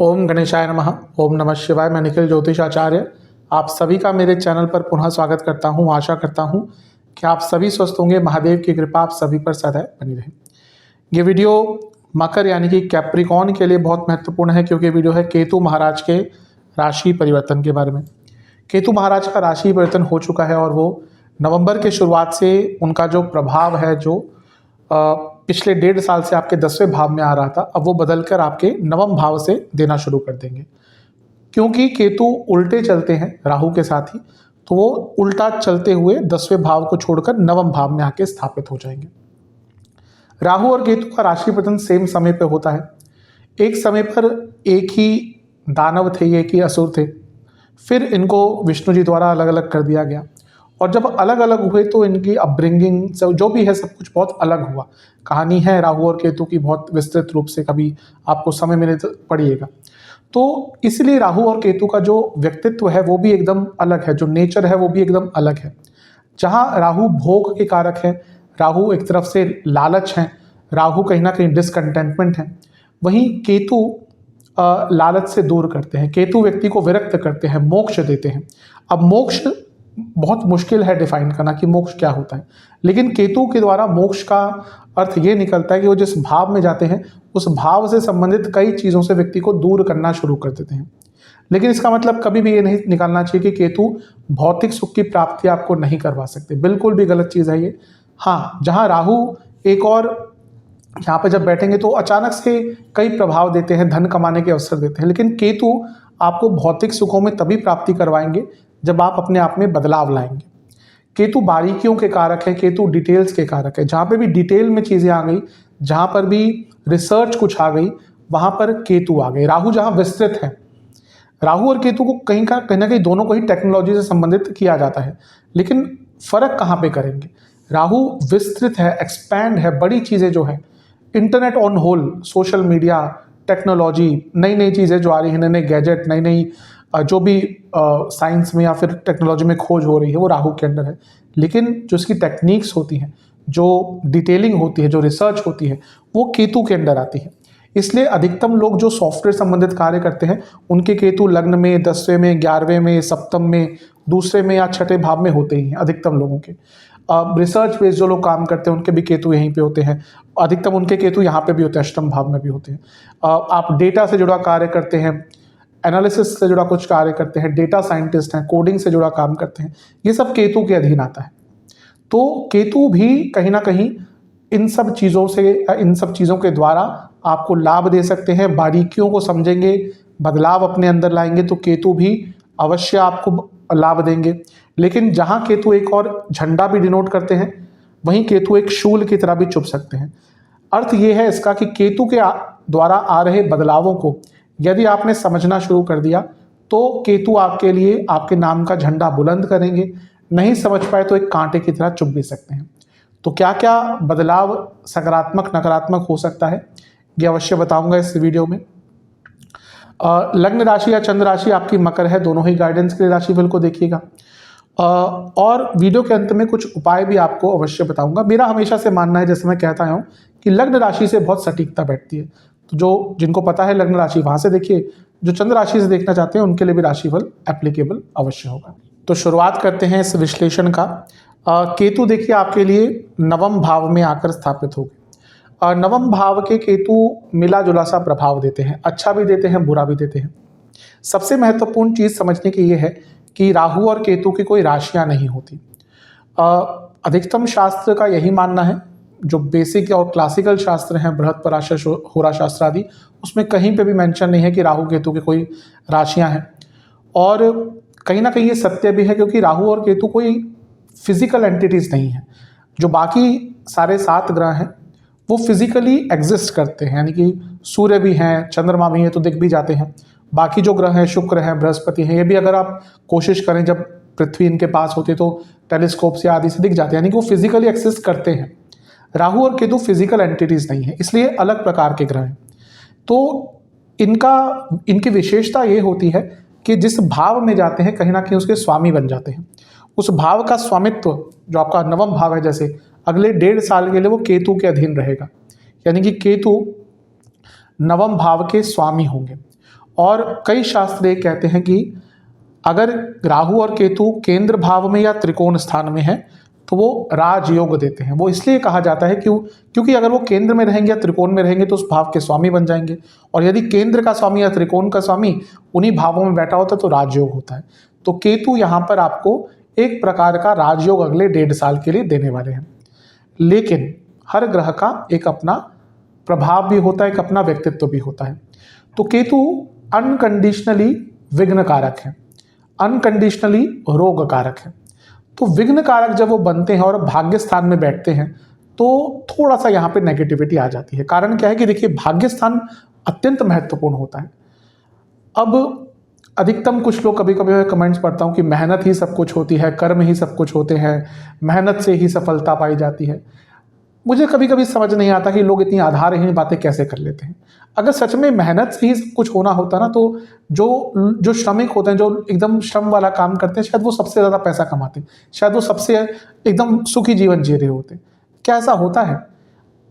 ओम गणेशाय नमः। ओम नमः शिवाय। मैं निखिल ज्योतिषाचार्य आप सभी का मेरे चैनल पर पुनः स्वागत करता हूं। आशा करता हूं कि आप सभी स्वस्थ होंगे। महादेव की कृपा आप सभी पर सदैव बनी रहे। ये वीडियो मकर यानी कि कैप्रिकॉन के लिए बहुत महत्वपूर्ण है, क्योंकि वीडियो है केतु महाराज के राशि परिवर्तन के बारे में। केतु महाराज का राशि परिवर्तन हो चुका है और वो नवंबर के शुरुआत से उनका जो प्रभाव है, जो पिछले 1.5 साल से आपके 10वें भाव में आ रहा था, अब वो बदलकर आपके नवम भाव से देना शुरू कर देंगे। क्योंकि केतु उल्टे चलते हैं राहु के साथ ही, तो वो उल्टा चलते हुए 10वें भाव को छोड़कर नवम भाव में आके स्थापित हो जाएंगे। राहु और केतु का राशि परिवर्तन सेम समय पे होता है। एक समय पर एक ही दानव थे, एक ही असुर थे, फिर इनको विष्णु जी द्वारा अलग अलग कर दिया गया, और जब अलग अलग हुए तो इनकी अपब्रिंगिंग जो भी है सब कुछ बहुत अलग हुआ। कहानी है राहु और केतु की बहुत विस्तृत रूप से, कभी आपको समय मिले तो पढ़िएगा। तो इसलिए राहु और केतु का जो व्यक्तित्व है वो भी एकदम अलग है, जो नेचर है वो भी एकदम अलग है। जहाँ राहु भोग के कारक है, राहु एक तरफ से लालच है, राहु कहीं ना कहीं डिसकंटेंटमेंट है, वहीं केतु लालच से दूर करते हैं। केतु व्यक्ति को विरक्त करते हैं, मोक्ष देते हैं। अब मोक्ष बहुत मुश्किल है डिफाइन करना कि मोक्ष क्या होता है, लेकिन केतु के द्वारा मोक्ष का अर्थ ये निकलता है कि वो जिस भाव में जाते हैं उस भाव से संबंधित कई चीज़ों से व्यक्ति को दूर करना शुरू कर देते हैं। लेकिन इसका मतलब कभी भी ये नहीं निकालना चाहिए कि केतु भौतिक सुख की प्राप्ति आपको नहीं करवा सकते, बिल्कुल भी गलत चीज़ है ये। हाँ, जहाँ राहु एक और यहाँ पे जब बैठेंगे तो अचानक से कई प्रभाव देते हैं, धन कमाने के अवसर देते हैं, लेकिन केतु आपको भौतिक सुखों में तभी प्राप्ति करवाएंगे जब आप अपने आप में बदलाव लाएंगे। केतु बारीकियों के कारक है, केतु डिटेल्स के कारक है। जहाँ पे भी डिटेल में चीज़ें आ गई, जहाँ पर भी रिसर्च कुछ आ गई, वहाँ पर केतु आ गए। राहु जहाँ विस्तृत है, राहु और केतु को कहीं ना कहीं दोनों को ही टेक्नोलॉजी से संबंधित किया जाता है, लेकिन फर्क कहाँ पे करेंगे। राहु विस्तृत है, एक्सपैंड है, बड़ी चीज़ें जो है, internet on whole, social media, technology, नई नई चीज़ें जो आ रही हैं, नए नए गैजेट, नई नई जो भी साइंस में या फिर टेक्नोलॉजी में खोज हो रही है, वो राहु के अंदर है। लेकिन जो इसकी टेक्निक्स होती हैं, जो डिटेलिंग होती है, जो रिसर्च होती है, वो केतु के अंदर आती है। इसलिए अधिकतम लोग जो सॉफ्टवेयर संबंधित कार्य करते हैं, उनके केतु लग्न में 10वें में, 11वें में, सप्तम में, दूसरे में या छठे भाव में होते ही हैं अधिकतम लोगों के। रिसर्च बेस्ड जो लोग काम करते हैं उनके भी केतु यहीं पे होते हैं, अधिकतम उनके केतु यहाँ पे भी होते हैं, अष्टम भाव में भी होते हैं। आप डेटा से जुड़ा कार्य करते हैं, एनालिसिस से जुड़ा कुछ कार्य करते हैं, डेटा साइंटिस्ट हैं, कोडिंग से जुड़ा काम करते हैं, ये सब केतु के अधीन आता है। तो केतु भी कहीं ना कहीं इन सब चीज़ों से, इन सब चीज़ों के द्वारा आपको लाभ दे सकते हैं। बारीकियों को समझेंगे, बदलाव अपने अंदर लाएंगे, तो केतु भी अवश्य आपको लाभ देंगे। लेकिन जहाँ केतु एक और झंडा भी डिनोट करते हैं, वहीं केतु एक शूल की तरह भी चुभ सकते हैं। अर्थ ये है इसका कि केतु के द्वारा आ रहे बदलावों को यदि आपने समझना शुरू कर दिया तो केतु आपके लिए आपके नाम का झंडा बुलंद करेंगे। नहीं समझ पाए तो एक कांटे की तरह चुभ भी सकते हैं। तो क्या क्या बदलाव सकारात्मक नकारात्मक हो सकता है, ये अवश्य बताऊंगा इस वीडियो में। लग्न राशि या चंद्र राशि आपकी मकर है, दोनों ही गाइडेंस के लिए राशिफल को देखिएगा। और वीडियो के अंत में कुछ उपाय भी आपको अवश्य बताऊंगा। मेरा हमेशा से मानना है, जैसे मैं कहता हूँ, कि लग्न राशि से बहुत सटीकता बैठती है। तो जो जिनको पता है लग्न राशि, वहाँ से देखिए। जो चंद्र राशि से देखना चाहते हैं उनके लिए भी राशिफल एप्लीकेबल अवश्य होगा। तो शुरुआत करते हैं इस विश्लेषण का। केतु देखिए आपके लिए नवम भाव में आकर स्थापित हो गए। नवम भाव के केतु मिला जुला सा प्रभाव देते हैं, अच्छा भी देते हैं, बुरा भी देते हैं। सबसे महत्वपूर्ण चीज़ समझने की ये है कि राहु और केतु की कोई राशियाँ नहीं होती। अधिकतम शास्त्र का यही मानना है, जो बेसिक और क्लासिकल शास्त्र हैं, बृहस्पति होरा शास्त्र आदि, उसमें कहीं पे भी मेंशन नहीं है कि राहु केतु की कोई राशियां हैं। और कहीं ना कहीं ये सत्य भी है, क्योंकि राहु और केतु कोई फिजिकल एंटिटीज नहीं है। जो बाकी सारे 7 ग्रह हैं वो फिजिकली एग्जिस्ट करते हैं, यानी कि सूर्य भी हैं, चंद्रमा भी हैं, तो दिख भी जाते हैं। बाकी जो ग्रह हैं, शुक्र हैं, बृहस्पति हैं, ये भी अगर आप कोशिश करें, जब पृथ्वी इनके पास होती है तो टेलीस्कोप से आदि से दिख जाते हैं, यानी कि वो फिजिकली एग्जिस्ट करते हैं। राहु और केतु फिजिकल एंटिटीज नहीं है, इसलिए अलग प्रकार के ग्रह हैं। तो इनकी विशेषता ये होती है कि जिस भाव में जाते हैं कहीं ना कहीं उसके स्वामी बन जाते हैं। उस भाव का स्वामित्व जो आपका नवम भाव है, जैसे अगले 1.5 साल के लिए वो केतु के अधीन रहेगा, यानी कि केतु नवम भाव के स्वामी होंगे। और कई शास्त्र ये कहते हैं कि अगर राहु और केतु केंद्र भाव में या त्रिकोण स्थान में है तो वो राजयोग देते हैं। वो इसलिए कहा जाता है क्योंकि अगर वो केंद्र में रहेंगे या त्रिकोण में रहेंगे तो उस भाव के स्वामी बन जाएंगे, और यदि केंद्र का स्वामी या त्रिकोण का स्वामी उन्हीं भावों में बैठा होता है तो राजयोग होता है। तो केतु यहाँ पर आपको एक प्रकार का राजयोग अगले 1.5 साल के लिए देने वाले हैं। लेकिन हर ग्रह का एक अपना प्रभाव भी होता है, एक अपना व्यक्तित्व भी होता है। तो केतु अनकंडीशनली विघ्न कारक है, अनकंडीशनली रोग कारक है। तो विघ्न कारक जब वो बनते हैं और भाग्य स्थान में बैठते हैं तो थोड़ा सा यहाँ पे नेगेटिविटी आ जाती है। कारण क्या है कि देखिए, भाग्य स्थान अत्यंत महत्वपूर्ण होता है। अब अधिकतम कुछ लोग, कभी कभी मैं कमेंट्स पढ़ता हूँ कि मेहनत ही सब कुछ होती है, कर्म ही सब कुछ होते हैं, मेहनत से ही सफलता पाई जाती है। मुझे कभी कभी समझ नहीं आता कि लोग इतनी आधारहीन बातें कैसे कर लेते हैं। अगर सच में मेहनत से ही सब कुछ होना होता ना, तो जो श्रमिक होते हैं, जो एकदम श्रम वाला काम करते हैं, शायद वो सबसे ज़्यादा पैसा कमाते हैं, शायद वो सबसे एकदम सुखी जीवन जी रहे होते। क्या ऐसा होता है?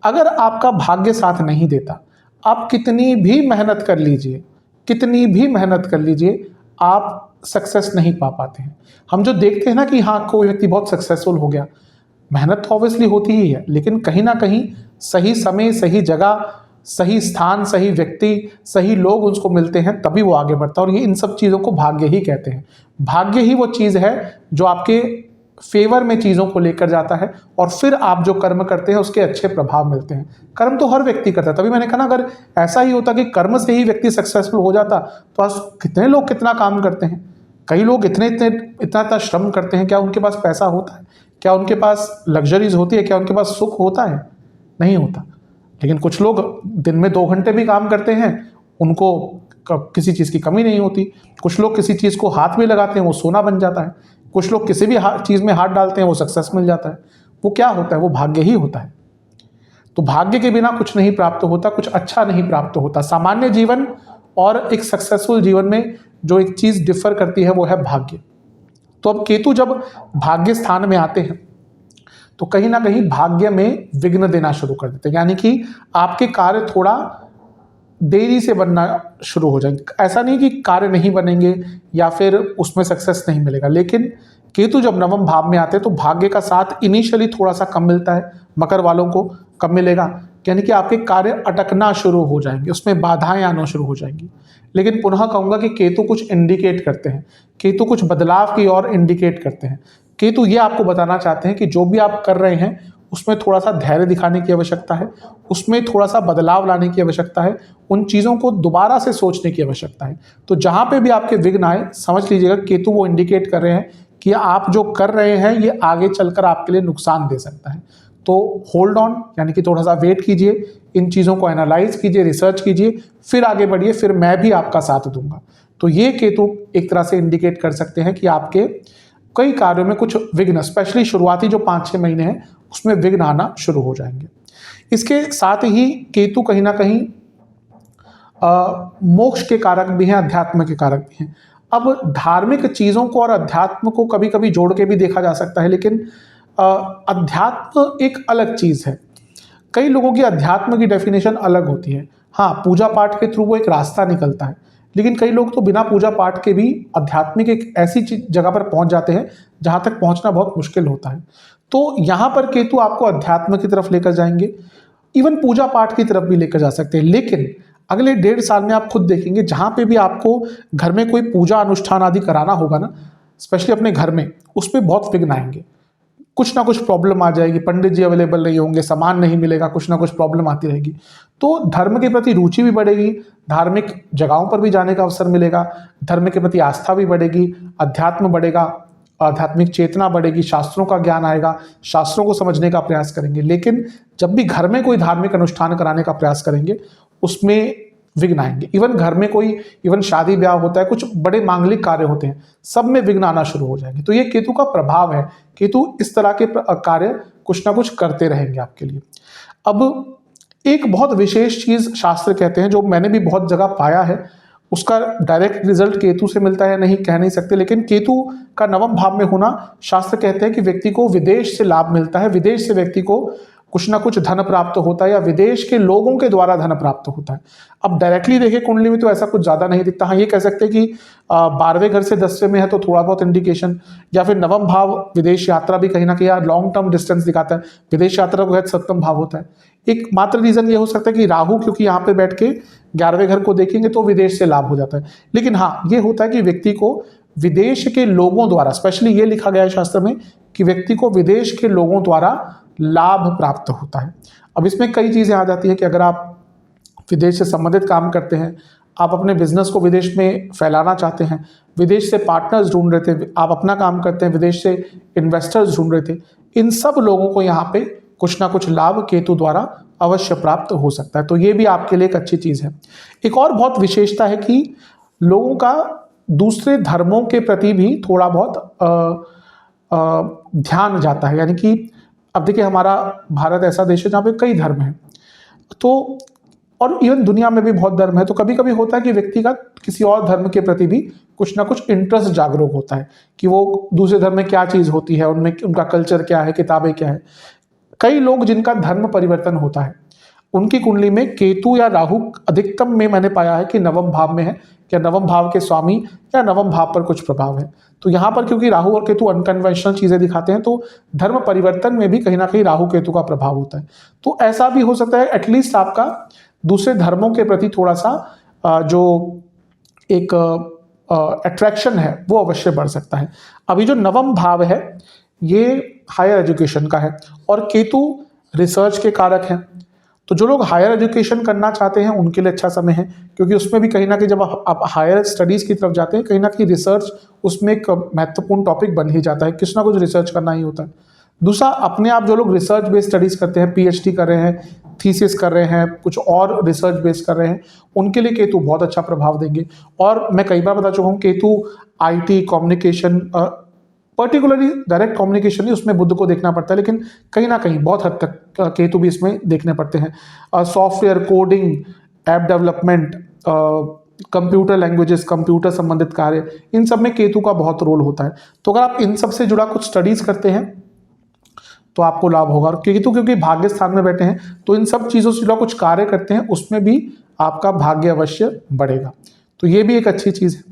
अगर आपका भाग्य साथ नहीं देता, आप कितनी भी मेहनत कर लीजिए, कितनी भी मेहनत कर लीजिए, आप सक्सेस नहीं पा पाते हैं। हम जो देखते हैं ना कि हाँ, कोई व्यक्ति बहुत सक्सेसफुल हो गया, मेहनत तो ऑब्वियसली होती ही है, लेकिन कहीं ना कहीं सही समय, सही जगह, सही स्थान, सही व्यक्ति, सही लोग उसको मिलते हैं, तभी वो आगे बढ़ता है। और ये इन सब चीज़ों को भाग्य ही कहते हैं। भाग्य ही वो चीज़ है जो आपके फेवर में चीज़ों को लेकर जाता है, और फिर आप जो कर्म करते हैं उसके अच्छे प्रभाव मिलते हैं। कर्म तो हर व्यक्ति करता है। तभी मैंने कहा ना, अगर ऐसा ही होता कि कर्म से ही व्यक्ति सक्सेसफुल हो जाता तो आज कितने लोग कितना काम करते हैं। कई लोग इतना श्रम करते हैं, क्या उनके पास पैसा होता है? क्या उनके पास लग्जरीज होती है? क्या उनके पास सुख होता है? नहीं होता। लेकिन कुछ लोग दिन में 2 घंटे भी काम करते हैं, उनको किसी चीज़ की कमी नहीं होती। कुछ लोग किसी चीज़ को हाथ में लगाते हैं, वो सोना बन जाता है। कुछ लोग किसी भी चीज़ में हाथ डालते हैं, वो सक्सेस मिल जाता है। वो क्या होता है? वो भाग्य ही होता है। तो भाग्य के बिना कुछ नहीं प्राप्त होता, कुछ अच्छा नहीं प्राप्त होता। सामान्य जीवन और एक सक्सेसफुल जीवन में जो एक चीज़ डिफर करती है वो है भाग्य। तो अब केतु जब भाग्य स्थान में आते हैं तो कहीं ना कहीं भाग्य में विघ्न देना शुरू कर देते हैं, यानी कि आपके कार्य थोड़ा देरी से बनना शुरू हो जाएंगे। ऐसा नहीं कि कार्य नहीं बनेंगे या फिर उसमें सक्सेस नहीं मिलेगा, लेकिन केतु जब नवम भाव में आते हैं तो भाग्य का साथ इनिशियली थोड़ा सा कम मिलता है। मकर वालों को कम मिलेगा, यानी कि आपके कार्य अटकना शुरू हो जाएंगे, उसमें बाधाएं आना शुरू हो जाएंगी। लेकिन पुनः कहूँगा कि केतु कुछ इंडिकेट करते हैं, केतु कुछ बदलाव की ओर इंडिकेट करते हैं। केतु ये आपको बताना चाहते हैं कि जो भी आप कर रहे हैं उसमें थोड़ा सा धैर्य दिखाने की आवश्यकता है, उसमें थोड़ा सा बदलाव लाने की आवश्यकता है, उन चीज़ों को दोबारा से सोचने की आवश्यकता है। तो जहाँ पे भी आपके विघ्न आए, समझ लीजिएगा केतु वो इंडिकेट कर रहे हैं कि आप जो कर रहे हैं ये आगे चलकर आपके लिए नुकसान दे सकता है। तो होल्ड ऑन, यानी कि थोड़ा सा वेट कीजिए, इन चीज़ों को एनालाइज कीजिए, रिसर्च कीजिए, फिर आगे बढ़िए, फिर मैं भी आपका साथ दूंगा। तो ये केतु एक तरह से इंडिकेट कर सकते हैं कि आपके कई कार्यों में कुछ विघ्न, स्पेशली शुरुआती जो 5-6 महीने हैं उसमें विघ्न आना शुरू हो जाएंगे। इसके साथ ही केतु कहीं ना कहीं मोक्ष के कारक भी हैं, अध्यात्म के कारक भी हैं। अब धार्मिक चीज़ों को और अध्यात्म को कभी कभी जोड़ के भी देखा जा सकता है, लेकिन अध्यात्म एक अलग चीज़ है। कई लोगों की अध्यात्म की डेफिनेशन अलग होती है। हाँ, पूजा पाठ के थ्रू वो एक रास्ता निकलता है, लेकिन कई लोग तो बिना पूजा पाठ के भी आध्यात्मिक एक ऐसी जगह पर पहुंच जाते हैं जहाँ तक पहुंचना बहुत मुश्किल होता है। तो यहाँ पर केतु आपको अध्यात्म की तरफ लेकर जाएंगे, इवन पूजा पाठ की तरफ भी लेकर जा सकते हैं। लेकिन अगले 1.5 साल में आप खुद देखेंगे, जहाँ पे भी आपको घर में कोई पूजा अनुष्ठान आदि कराना होगा ना, स्पेशली अपने घर में, उस पर बहुत विघ्न आएंगे। कुछ ना कुछ प्रॉब्लम आ जाएगी, पंडित जी अवेलेबल नहीं होंगे, सामान नहीं मिलेगा, कुछ ना कुछ प्रॉब्लम आती रहेगी। तो धर्म के प्रति रुचि भी बढ़ेगी, धार्मिक जगहों पर भी जाने का अवसर मिलेगा, धर्म के प्रति आस्था भी बढ़ेगी, अध्यात्म बढ़ेगा, आध्यात्मिक चेतना बढ़ेगी, शास्त्रों का ज्ञान आएगा, शास्त्रों को समझने का प्रयास करेंगे। लेकिन जब भी घर में कोई धार्मिक अनुष्ठान कराने का प्रयास करेंगे उसमें विघ्न आएंगे। इवन शादी ब्याह होता है, कुछ बड़े मांगलिक कार्य होते हैं, सब में विघ्न आना शुरू हो जाएंगे। तो ये केतु का प्रभाव है। केतु इस तरह के कार्य कुछ ना कुछ करते रहेंगे आपके लिए। अब एक बहुत विशेष चीज शास्त्र कहते हैं, जो मैंने भी बहुत जगह पाया है, उसका डायरेक्ट रिजल्ट केतु से मिलता है नहीं कह नहीं सकते, लेकिन केतु का नवम भाव में होना, शास्त्र कहते हैं कि व्यक्ति को विदेश से लाभ मिलता है, विदेश से व्यक्ति को कुछ ना कुछ धन प्राप्त होता है या विदेश के लोगों के द्वारा धन प्राप्त होता है। अब डायरेक्टली देखें कुंडली में तो ऐसा कुछ ज़्यादा नहीं दिखता। हाँ, ये कह सकते हैं कि 12वें घर से 10वें में है तो थोड़ा बहुत इंडिकेशन, या फिर नवम भाव विदेश यात्रा भी कहीं ना कहीं लॉन्ग टर्म डिस्टेंस दिखाता है। विदेश यात्रा को 7वां भाव होता है। एक मात्र रीजन ये हो सकता है कि राहु क्योंकि यहाँ पे बैठ के 11वें घर को देखेंगे तो विदेश से लाभ हो जाता है। लेकिन हाँ, ये होता है कि व्यक्ति को विदेश के लोगों द्वारा, स्पेशली ये लिखा गया है शास्त्र में कि व्यक्ति को विदेश के लोगों द्वारा लाभ प्राप्त होता है। अब इसमें कई चीज़ें आ जाती है कि अगर आप विदेश से संबंधित काम करते हैं, आप अपने बिजनेस को विदेश में फैलाना चाहते हैं, विदेश से पार्टनर्स ढूंढ रहे थे, आप अपना काम करते हैं, विदेश से इन्वेस्टर्स ढूंढ रहे थे, इन सब लोगों को यहाँ पे कुछ ना कुछ लाभ केतु द्वारा अवश्य प्राप्त हो सकता है। तो ये भी आपके लिए एक अच्छी चीज़ है। एक और बहुत विशेषता है कि लोगों का दूसरे धर्मों के प्रति भी थोड़ा बहुत ध्यान जाता है। यानी कि अब देखिए, हमारा भारत ऐसा देश है जहाँ पे कई धर्म हैं, तो और इवन दुनिया में भी बहुत धर्म है, तो कभी कभी होता है कि व्यक्ति का किसी और धर्म के प्रति भी कुछ ना कुछ इंटरेस्ट जागरूक होता है कि वो दूसरे धर्म में क्या चीज़ होती है, उनमें उनका कल्चर क्या है, किताबें क्या है। कई लोग जिनका धर्म परिवर्तन होता है, उनकी कुंडली में केतु या राहु अधिकतम में मैंने पाया है कि नवम भाव में है, या नवम भाव के स्वामी या नवम भाव पर कुछ प्रभाव है। तो यहाँ पर क्योंकि राहु और केतु अनकन्वेंशनल चीज़ें दिखाते हैं, तो धर्म परिवर्तन में भी कहीं ना कहीं राहु केतु का प्रभाव होता है। तो ऐसा भी हो सकता है एटलीस्ट आपका दूसरे धर्मों के प्रति थोड़ा सा जो एक अट्रैक्शन है वो अवश्य बढ़ सकता है। अभी जो नवम भाव है ये हायर एजुकेशन का है और केतु रिसर्च के कारक हैं। तो जो लोग हायर एजुकेशन करना चाहते हैं उनके लिए अच्छा समय है, क्योंकि उसमें भी कहीं ना कहीं जब आप हायर स्टडीज़ की तरफ जाते हैं, कहीं ना कहीं रिसर्च उसमें एक महत्वपूर्ण टॉपिक बन ही जाता है, कुछ ना कुछ रिसर्च करना ही होता है। दूसरा, अपने आप जो लोग रिसर्च बेस्ड स्टडीज़ करते हैं, पीएचडी कर रहे हैं, थीसिस कर रहे हैं, कुछ और रिसर्च बेस्ड कर रहे हैं, उनके लिए केतु बहुत अच्छा प्रभाव देंगे। और मैं कई बार बता चुका हूँ, Ketu IT, communication, particularly direct communication ही उसमें बुध को देखना पड़ता है, लेकिन कहीं ना कहीं बहुत हद तक केतु भी इसमें देखने पड़ते हैं। Software, coding, app development, computer languages, computer संबंधित कार्य, इन सब में केतु का बहुत रोल होता है। तो अगर आप इन सब से जुड़ा कुछ स्टडीज़ करते हैं तो आपको लाभ होगा। और केतु क्योंकि भाग्य स्थान में बैठे हैं, तो इन सब चीज़ों से जुड़ा कुछ कार्य करते हैं, उसमें भी आपका भाग्य अवश्य बढ़ेगा। तो ये भी एक अच्छी चीज़ है।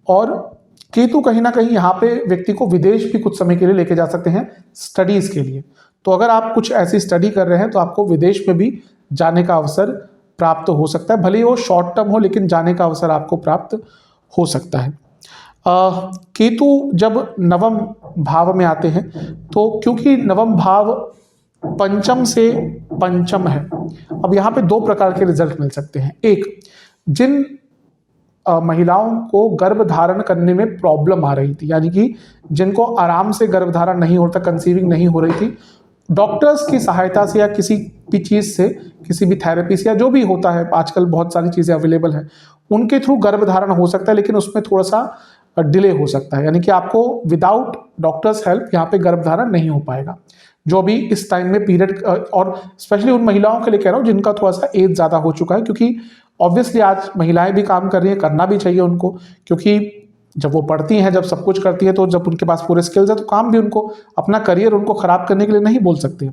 और केतु कहीं ना कहीं यहाँ पे व्यक्ति को विदेश भी कुछ समय के लिए लेके जा सकते हैं स्टडीज़ के लिए। तो अगर आप कुछ ऐसी स्टडी कर रहे हैं तो आपको विदेश में भी जाने का अवसर प्राप्त हो सकता है, भले ही वो शॉर्ट टर्म हो, लेकिन जाने का अवसर आपको प्राप्त हो सकता है। केतु जब नवम भाव में आते हैं, तो क्योंकि नवम भाव पंचम से पंचम है, अब यहाँ पे दो प्रकार के रिजल्ट मिल सकते हैं। एक, जिन महिलाओं को गर्भ धारण करने में प्रॉब्लम आ रही थी, यानी कि जिनको आराम से गर्भ धारण नहीं होता, कंसीविंग नहीं हो रही थी, डॉक्टर्स की सहायता से या किसी भी चीज़ से, किसी भी थेरेपी से, या जो भी होता है, आजकल बहुत सारी चीज़ें अवेलेबल हैं, उनके थ्रू गर्भ धारण हो सकता है, लेकिन उसमें थोड़ा सा डिले हो सकता है। यानी कि आपको विदाउट डॉक्टर्स हेल्प यहाँ पे गर्भ धारण नहीं हो पाएगा, जो अभी इस टाइम में पीरियड, और स्पेशली उन महिलाओं के लिए कह रहा हूँ जिनका थोड़ा सा एज ज़्यादा हो चुका है, क्योंकि ऑब्वियसली आज महिलाएं भी काम कर रही हैं, करना भी चाहिए उनको, क्योंकि जब वो पढ़ती हैं, जब सब कुछ करती है, तो जब उनके पास पूरे स्किल्स है, तो काम भी उनको, अपना करियर उनको खराब करने के लिए नहीं बोल सकते।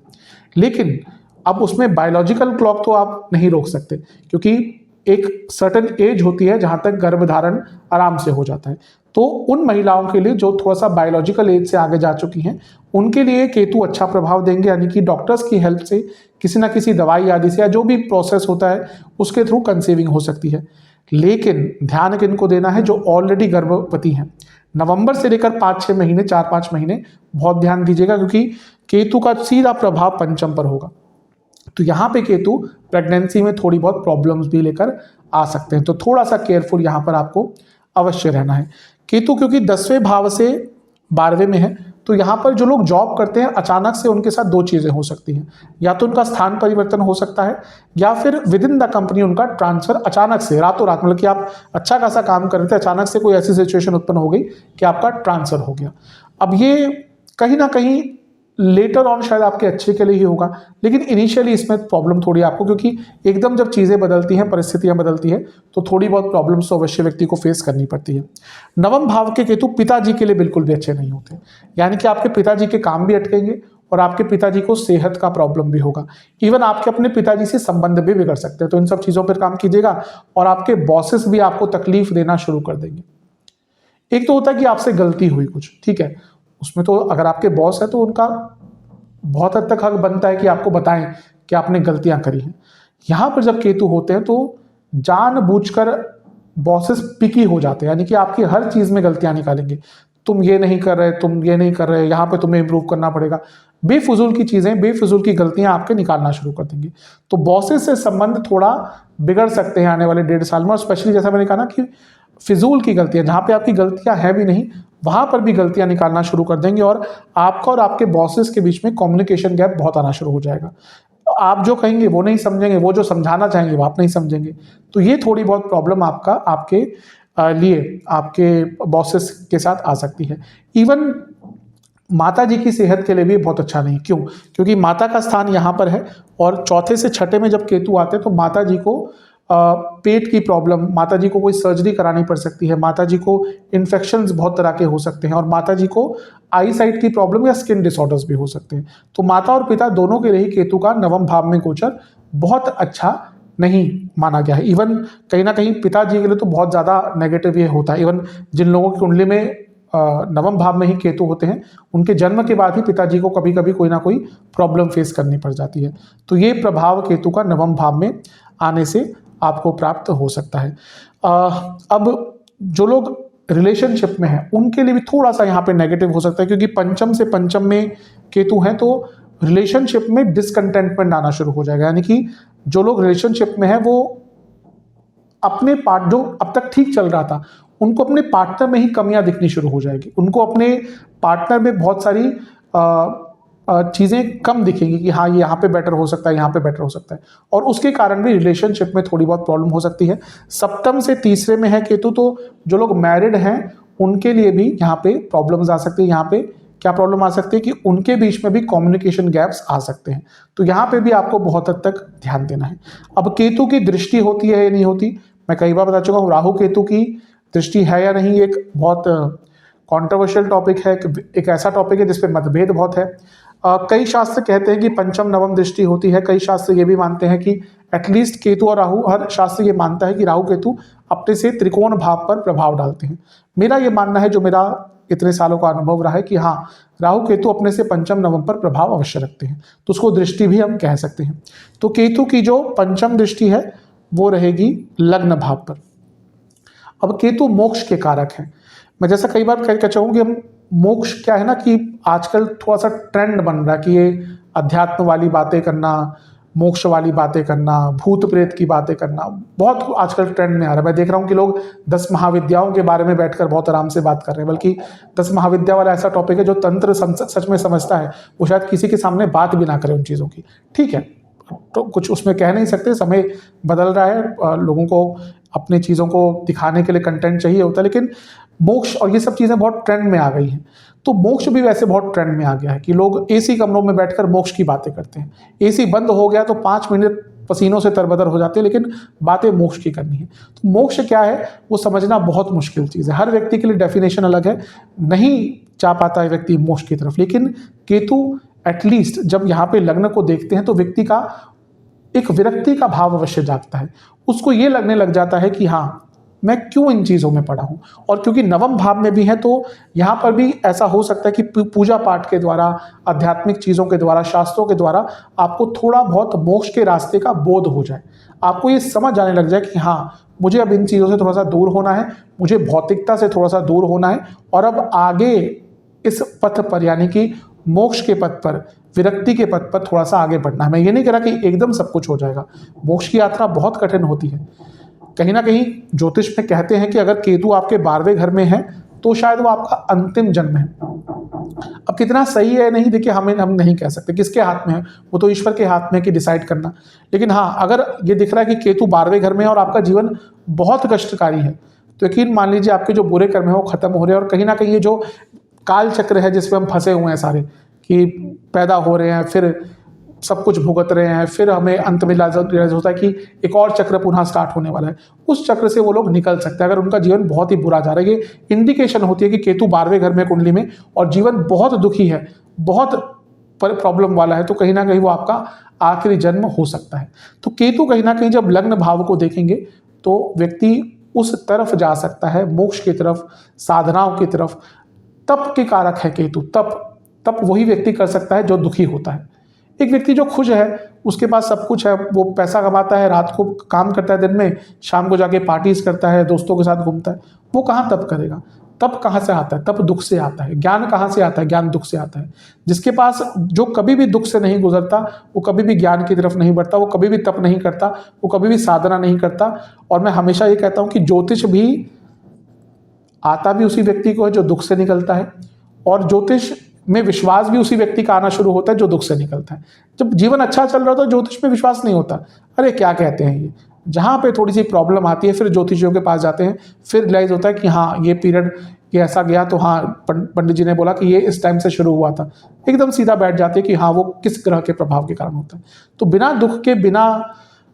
लेकिन अब उसमें बायोलॉजिकल क्लॉक तो आप नहीं रोक सकते, क्योंकि एक सर्टेन एज होती है जहाँ तक गर्भधारण आराम से हो जाता है। तो उन महिलाओं के लिए जो थोड़ा सा बायोलॉजिकल एज से आगे जा चुकी हैं, उनके लिए केतु अच्छा प्रभाव देंगे, यानी कि डॉक्टर्स की हेल्प से, किसी ना किसी दवाई आदि से, या जो भी प्रोसेस होता है उसके थ्रू कंसीविंग हो सकती है। लेकिन ध्यान किनको देना है, जो ऑलरेडी गर्भवती हैं। नवंबर से लेकर 5-6 महीने, 4-5 महीने बहुत ध्यान दीजिएगा, क्योंकि केतु का सीधा प्रभाव पंचम पर होगा। तो यहाँ पे केतु प्रेगनेंसी में थोड़ी बहुत प्रॉब्लम्स भी लेकर आ सकते हैं, तो थोड़ा सा केयरफुल यहाँ पर आपको अवश्य रहना है। केतु क्योंकि 10वें भाव से 12वें में है, तो यहाँ पर जो लोग जॉब करते हैं, अचानक से उनके साथ दो चीज़ें हो सकती हैं, या तो उनका स्थान परिवर्तन हो सकता है, या फिर विद इन द कंपनी उनका ट्रांसफर अचानक से, रातों रात, मतलब कि आप अच्छा खासा काम कर रहे थे, अचानक से कोई ऐसी सिचुएशन उत्पन्न हो गई कि आपका ट्रांसफर हो गया। अब ये कहीं ना कहीं लेटर ऑन शायद आपके अच्छे के लिए ही होगा, लेकिन इनिशियली इसमें प्रॉब्लम थोड़ी आपको, क्योंकि एकदम जब चीज़ें बदलती हैं, परिस्थितियां बदलती हैं, तो थोड़ी बहुत प्रॉब्लम्स तो अवश्य व्यक्ति को फेस करनी पड़ती है। नवम भाव के केतु पिताजी के लिए बिल्कुल भी अच्छे नहीं होते, यानी कि आपके पिताजी के काम भी अटकेंगे और आपके पिताजी को सेहत का प्रॉब्लम भी होगा। इवन आपके अपने पिताजी से संबंध भी बिगड़ सकते हैं। तो इन सब चीज़ों पर काम कीजिएगा। और आपके बॉसेस भी आपको तकलीफ देना शुरू कर देंगे। एक तो होता है कि आपसे गलती हुई कुछ, ठीक है, उसमें तो अगर आपके बॉस है तो उनका बहुत हद तक हक बनता है कि आपको बताएं कि आपने गलतियां करी हैं। यहां पर जब केतु होते हैं तो जानबूझकर बॉसेस पिकी हो जाते हैं, यानी कि आपकी हर चीज में गलतियां निकालेंगे। तुम ये नहीं कर रहे, तुम ये नहीं कर रहे, यहाँ पे तुम्हें इंप्रूव करना पड़ेगा। बेफिजूल की चीजें, बेफिजूल की गलतियां आपके निकालना शुरू कर देंगे। तो बॉसेस से संबंध थोड़ा बिगड़ सकते हैं आने वाले 1.5 साल में। और स्पेशली जैसा मैंने कहा ना कि फिजूल की गलतियां, जहां पे आपकी गलतियां हैं भी नहीं, वहां पर भी गलतियां निकालना शुरू कर देंगे और आपका और आपके बॉसेस के बीच में कम्युनिकेशन गैप बहुत आना शुरू हो जाएगा। आप जो कहेंगे वो नहीं समझेंगे, वो जो समझाना चाहेंगे वो आप नहीं समझेंगे। तो ये थोड़ी बहुत प्रॉब्लम आपके लिए आपके बॉसेस के साथ आ सकती है। इवन माता जी की सेहत के लिए भी बहुत अच्छा नहीं। क्यों? क्योंकि माता का स्थान यहाँ पर है और चौथे से छठे में जब केतु आते हैं तो माता जी को पेट की प्रॉब्लम, माता जी को कोई सर्जरी करानी पड़ सकती है, माता जी को इन्फेक्शंस बहुत तरह के हो सकते हैं और माता जी को आई साइट की प्रॉब्लम या स्किन डिसऑर्डर्स भी हो सकते हैं। तो माता और पिता दोनों के लिए ही केतु का नवम भाव में गोचर बहुत अच्छा नहीं माना गया है। इवन कहीं ना कहीं पिताजी के लिए तो बहुत ज़्यादा नेगेटिव ये होता है। इवन जिन लोगों की कुंडली में नवम भाव में ही केतु होते हैं, उनके जन्म के बाद ही पिताजी को कभी कभी कोई ना कोई प्रॉब्लम फेस करनी पड़ जाती है। तो ये प्रभाव केतु का नवम भाव में आने से आपको प्राप्त हो सकता है। अब जो लोग रिलेशनशिप में हैं उनके लिए भी थोड़ा सा यहाँ पे नेगेटिव हो सकता है, क्योंकि पंचम से पंचम में केतु हैं तो रिलेशनशिप में डिसकंटेंटमेंट आना शुरू हो जाएगा। यानी कि जो लोग रिलेशनशिप में हैं वो अपने पार्ट, जो अब तक ठीक चल रहा था, उनको अपने पार्टनर में ही कमियां दिखनी शुरू हो जाएगी। उनको अपने पार्टनर में बहुत सारी चीज़ें कम दिखेंगी कि हाँ ये यहाँ पे बेटर हो सकता है, यहाँ पे बेटर हो सकता है, और उसके कारण भी रिलेशनशिप में थोड़ी बहुत प्रॉब्लम हो सकती है। सप्तम से तीसरे में है केतु, तो जो लोग मैरिड हैं उनके लिए भी यहाँ पे प्रॉब्लम्स आ सकती है। यहाँ पे क्या प्रॉब्लम आ सकती है कि उनके बीच में भी कम्युनिकेशन गैप्स आ सकते हैं। तो यहाँ पे भी आपको बहुत हद तक ध्यान देना है। अब केतु की दृष्टि होती है या नहीं होती, मैं कई बार बता चुका हूँ, राहु केतु की दृष्टि है या नहीं, एक बहुत कॉन्ट्रोवर्शियल टॉपिक है, एक ऐसा टॉपिक है जिसपे मतभेद बहुत है। कई शास्त्र कहते हैं कि पंचम नवम दृष्टि होती है, कई शास्त्र ये भी मानते हैं कि एटलीस्ट केतु और राहु, हर शास्त्र ये मानता है कि राहु केतु अपने से त्रिकोण भाव पर प्रभाव डालते हैं। मेरा ये मानना है, जो मेरा इतने सालों का अनुभव रहा है, कि हाँ राहु केतु अपने से पंचम नवम पर प्रभाव अवश्य रखते हैं, तो उसको दृष्टि भी हम कह सकते हैं। तो केतु की जो पंचम दृष्टि है वो रहेगी लग्न भाव पर। अब केतु मोक्ष के कारक हैं। मैं जैसा कई बार कह चाहूँ कि हम मोक्ष क्या है ना, कि आजकल थोड़ा सा ट्रेंड बन रहा है कि ये अध्यात्म वाली बातें करना, मोक्ष वाली बातें करना, भूत प्रेत की बातें करना बहुत आजकल ट्रेंड में आ रहा है। मैं देख रहा हूँ कि लोग 10 महाविद्याओं के बारे में बैठकर बहुत आराम से बात कर रहे हैं, बल्कि 10 महाविद्या वाला ऐसा टॉपिक है जो तंत्र सच में समझता है वो शायद किसी के सामने बात भी ना करे उन चीज़ों की। ठीक है, तो कुछ उसमें कह नहीं सकते, समय बदल रहा है, लोगों को अपनी चीज़ों को दिखाने के लिए कंटेंट चाहिए होता है, लेकिन मोक्ष और ये सब चीज़ें बहुत ट्रेंड में आ गई हैं। तो मोक्ष भी वैसे बहुत ट्रेंड में आ गया है कि लोग एसी कमरों में बैठकर मोक्ष की बातें करते हैं। एसी बंद हो गया तो 5 मिनट पसीनों से तरबतर हो जाते हैं, लेकिन बातें मोक्ष की करनी है। तो मोक्ष क्या है वो समझना बहुत मुश्किल चीज़ है। हर व्यक्ति के लिए डेफिनेशन अलग है, नहीं जा पाता है व्यक्ति मोक्ष की तरफ। लेकिन केतु एटलीस्ट जब यहाँ पे लग्न को देखते हैं तो व्यक्ति का एक विरक्ति का भाव अवश्य जागता है। उसको ये लगने लग जाता है कि हाँ मैं क्यों इन चीज़ों में पड़ा हूँ। और क्योंकि नवम भाव में भी है तो यहाँ पर भी ऐसा हो सकता है कि पूजा पाठ के द्वारा, आध्यात्मिक चीज़ों के द्वारा, शास्त्रों के द्वारा आपको थोड़ा बहुत मोक्ष के रास्ते का बोध हो जाए। आपको ये समझ आने लग जाए कि हाँ मुझे अब इन चीज़ों से थोड़ा सा दूर होना है, मुझे भौतिकता से थोड़ा सा दूर होना है, और अब आगे इस पथ पर, यानी कि मोक्ष के पथ पर, विरक्ति के पथ पर थोड़ा सा आगे बढ़ना है। मैं ये नहीं कह रहा कि एकदम सब कुछ हो जाएगा, मोक्ष की यात्रा बहुत कठिन होती है। कहीं ना कहीं ज्योतिष में कहते हैं कि अगर केतु आपके 12वें घर में है तो शायद वो आपका अंतिम जन्म है। अब कितना सही है नहीं, देखिए हम नहीं कह सकते, किसके हाथ में है, वो तो ईश्वर के हाथ में कि डिसाइड करना। लेकिन हाँ अगर ये दिख रहा है कि केतु 12वें घर में है और आपका जीवन बहुत कष्टकारी है, तो यकीन मान लीजिए आपके जो बुरे कर्म है वो खत्म हो रहे हैं। और कहीं ना कहीं ये जो काल चक्र है जिसमें हम फंसे हुए हैं सारे, कि पैदा हो रहे हैं, फिर सब कुछ भुगत रहे हैं, फिर हमें अंत में रियलाइज होता है कि एक और चक्र पुनः स्टार्ट होने वाला है, उस चक्र से वो लोग निकल सकते हैं अगर उनका जीवन बहुत ही बुरा जा रहा है। ये इंडिकेशन होती है कि केतु 12वें घर में कुंडली में और जीवन बहुत दुखी है, बहुत पर प्रॉब्लम वाला है तो कहीं ना कहीं वो आपका आखिरी जन्म हो सकता है। तो केतु कहीं ना कहीं जब लग्न भाव को देखेंगे तो व्यक्ति उस तरफ जा सकता है, मोक्ष की तरफ, साधनाओं की तरफ। तप के कारक है केतु। तप वही व्यक्ति कर सकता है जो दुखी होता है। एक व्यक्ति जो खुश है, उसके पास सब कुछ है, वो पैसा कमाता है, रात को काम करता है, दिन में शाम को जाके पार्टीज करता है, दोस्तों के साथ घूमता है, वो कहाँ तप करेगा? तप कहाँ से आता है? तप दुख से आता है। ज्ञान कहाँ से आता है? ज्ञान दुख से आता है। जिसके पास, जो कभी भी दुख से नहीं गुजरता, वो कभी भी ज्ञान की तरफ नहीं बढ़ता, वो कभी भी तप नहीं करता, वो कभी भी साधना नहीं करता। और मैं हमेशा ये कहता हूँ कि ज्योतिष भी आता भी उसी व्यक्ति को है जो दुख से निकलता है, और ज्योतिष में विश्वास भी उसी व्यक्ति का आना शुरू होता है जो दुख से निकलता है। जब जीवन अच्छा चल रहा होता है ज्योतिष में विश्वास नहीं होता, अरे क्या कहते हैं ये। जहाँ पे थोड़ी सी प्रॉब्लम आती है फिर ज्योतिषियों के पास जाते हैं, फिर रियलाइज होता है कि हाँ ये पीरियड ये ऐसा गया, तो हाँ पंडित जी ने बोला कि ये इस टाइम से शुरू हुआ था। एकदम सीधा बैठ जाते हैं कि हाँ वो किस ग्रह के प्रभाव के कारण होता है। तो बिना दुख के, बिना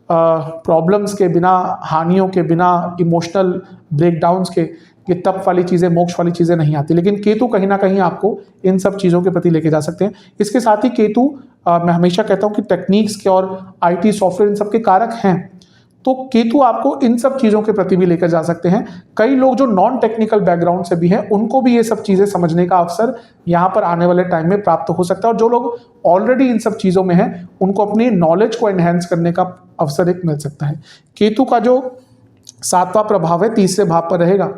प्रॉब्लम्स के, बिना हानियों के, बिना इमोशनल ब्रेकडाउन्स के ये तप वाली चीज़ें, मोक्ष वाली चीज़ें नहीं आती। लेकिन केतु कहीं ना कहीं आपको इन सब चीज़ों के प्रति लेके जा सकते हैं। इसके साथ ही केतु, मैं हमेशा कहता हूँ कि टेक्निक्स के और IT सॉफ्टवेयर इन सब के कारक हैं, तो केतु आपको इन सब चीज़ों के प्रति भी लेकर जा सकते हैं। कई लोग जो नॉन टेक्निकल बैकग्राउंड से भी हैं, उनको भी ये सब चीज़ें समझने का अवसर यहाँ पर आने वाले टाइम में प्राप्त हो सकता है। और जो लोग ऑलरेडी इन सब चीज़ों में हैं, उनको अपनी नॉलेज को एनहेंस करने का अवसर एक मिल सकता है। केतु का जो 7वां प्रभाव है, 3रे भाव पर रहेगा।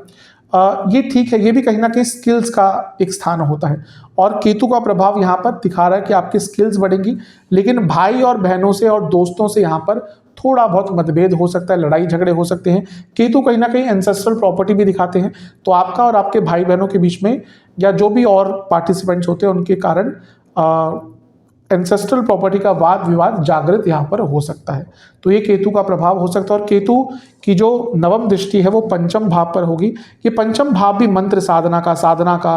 ये ठीक है, ये भी कहीं ना कहीं स्किल्स का एक स्थान होता है, और केतु का प्रभाव यहाँ पर दिखा रहा है कि आपकी स्किल्स बढ़ेंगी। लेकिन भाई और बहनों से और दोस्तों से यहाँ पर थोड़ा बहुत मतभेद हो सकता है, लड़ाई झगड़े हो सकते हैं। केतु कहीं ना कहीं एंसेस्ट्रल प्रॉपर्टी भी दिखाते हैं, तो आपका और आपके भाई बहनों के बीच में, या जो भी और पार्टिसिपेंट्स होते हैं उनके कारण एंसेस्ट्रल प्रॉपर्टी का वाद विवाद जागृत यहाँ पर हो सकता है। तो ये केतु का प्रभाव हो सकता है। और केतु की जो 9वीं दृष्टि है वो 5म भाव पर होगी। ये 5म भाव भी मंत्र साधना का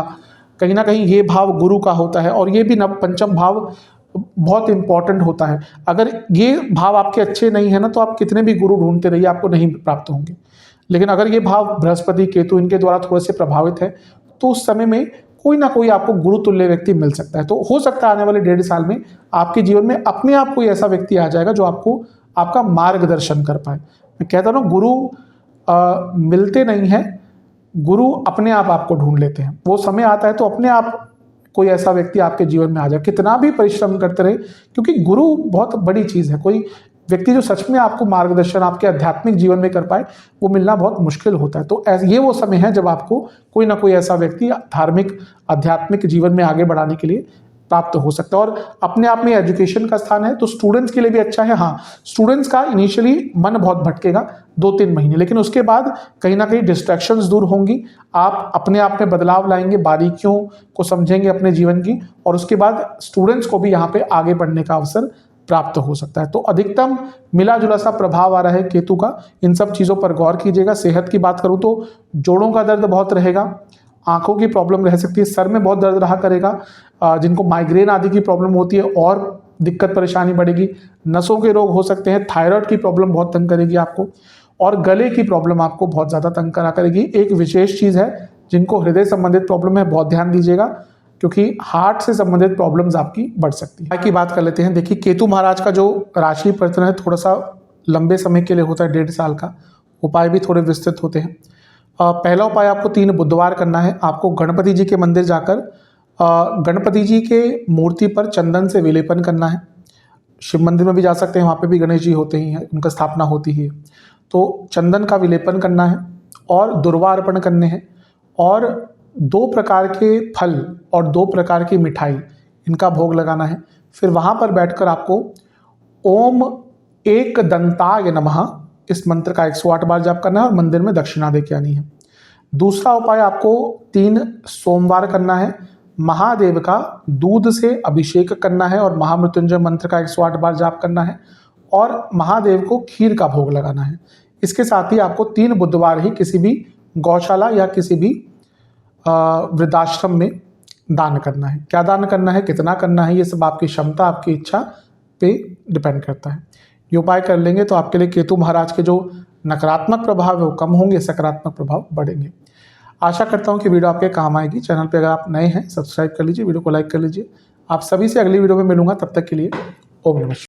कहीं ना कहीं ये भाव गुरु का होता है, और ये भी 5म भाव बहुत इंपॉर्टेंट होता है। अगर ये भाव आपके अच्छे नहीं है ना, तो आप कितने भी गुरु ढूंढते रहिए, आपको नहीं प्राप्त होंगे। लेकिन अगर ये भाव बृहस्पति केतु इनके द्वारा थोड़े से प्रभावित है, तो उस समय में कोई ना कोई आपको गुरु तुल्य व्यक्ति मिल सकता है। तो हो सकता है आने वाले 1.5 साल में आपके जीवन में अपने आप कोई ऐसा व्यक्ति आ जाएगा जो आपको आपका मार्गदर्शन कर पाए। मैं कहता हूँ ना, गुरु मिलते नहीं हैं, गुरु अपने आप आपको ढूंढ लेते हैं। वो समय आता है तो अपने आप कोई ऐसा व्यक्ति आपके जीवन में आ जाए, कितना भी परिश्रम करते रहे, क्योंकि गुरु बहुत बड़ी चीज़ है। कोई व्यक्ति जो सच में आपको मार्गदर्शन आपके आध्यात्मिक जीवन में कर पाए, वो मिलना बहुत मुश्किल होता है। तो ये वो समय है जब आपको कोई ना कोई ऐसा व्यक्ति धार्मिक आध्यात्मिक जीवन में आगे बढ़ाने के लिए प्राप्त हो सकता है। और अपने आप में एजुकेशन का स्थान है, तो स्टूडेंट्स के लिए भी अच्छा है। हाँ, स्टूडेंट्स का इनिशियली मन बहुत भटकेगा 2-3 महीने, लेकिन उसके बाद कहीं ना कहीं डिस्ट्रैक्शंस दूर होंगी, आप अपने आप में बदलाव लाएंगे, बारीकियों को समझेंगे अपने जीवन की, और उसके बाद स्टूडेंट्स को भी यहाँ पे आगे बढ़ने का अवसर प्राप्त हो सकता है। तो अधिकतम मिला जुला सा प्रभाव आ रहा है केतु का। इन सब चीज़ों पर गौर कीजिएगा। सेहत की बात करूँ तो जोड़ों का दर्द बहुत रहेगा, आंखों की प्रॉब्लम रह सकती है, सर में बहुत दर्द रहा करेगा, जिनको माइग्रेन आदि की प्रॉब्लम होती है और दिक्कत परेशानी बढ़ेगी। नसों के रोग हो सकते हैं, थायराइड की प्रॉब्लम बहुत तंग करेगी आपको, और गले की प्रॉब्लम आपको बहुत ज़्यादा तंग करा करेगी। एक विशेष चीज़ है, जिनको हृदय संबंधित प्रॉब्लम है बहुत ध्यान दीजिएगा, क्योंकि हार्ट से संबंधित प्रॉब्लम्स आपकी बढ़ सकती है। की बात कर लेते हैं। देखिए, केतु महाराज का जो राशि परिवर्तन है थोड़ा सा लंबे समय के लिए होता है, 1.5 साल का। उपाय भी थोड़े विस्तृत होते हैं। पहला उपाय आपको 3 बुधवार करना है। आपको गणपति जी के मंदिर जाकर गणपति जी के मूर्ति पर चंदन से विलेपन करना है। शिव मंदिर में भी जा सकते हैं, वहाँ पे भी गणेश जी होते ही हैं, उनका स्थापना होती ही है। तो चंदन का विलेपन करना है और दुर्वा अर्पण करने हैं, और 2 प्रकार के फल और 2 प्रकार की मिठाई इनका भोग लगाना है। फिर वहाँ पर बैठकर आपको ओम एक दंताय नमः इस मंत्र का 108 बार जाप करना है और मंदिर में दक्षिणा दे के आनी है। दूसरा उपाय आपको 3 सोमवार करना है। महादेव का दूध से अभिषेक करना है और महामृत्युंजय मंत्र का 108 बार जाप करना है, और महादेव को खीर का भोग लगाना है। इसके साथ ही आपको 3 बुधवार ही किसी भी गौशाला या किसी भी वृद्धाश्रम में दान करना है। क्या दान करना है, कितना करना है, ये सब आपकी क्षमता, आपकी इच्छा पे डिपेंड करता है। ये उपाय कर लेंगे तो आपके लिए केतु महाराज के जो नकारात्मक प्रभाव है वो कम होंगे, सकारात्मक प्रभाव बढ़ेंगे। आशा करता हूँ कि वीडियो आपके काम आएगी। चैनल पे अगर आप नए हैं सब्सक्राइब कर लीजिए, वीडियो को लाइक कर लीजिए। आप सभी से अगली वीडियो में मिलूंगा, तब तक के लिए ओम नमः शिवाय।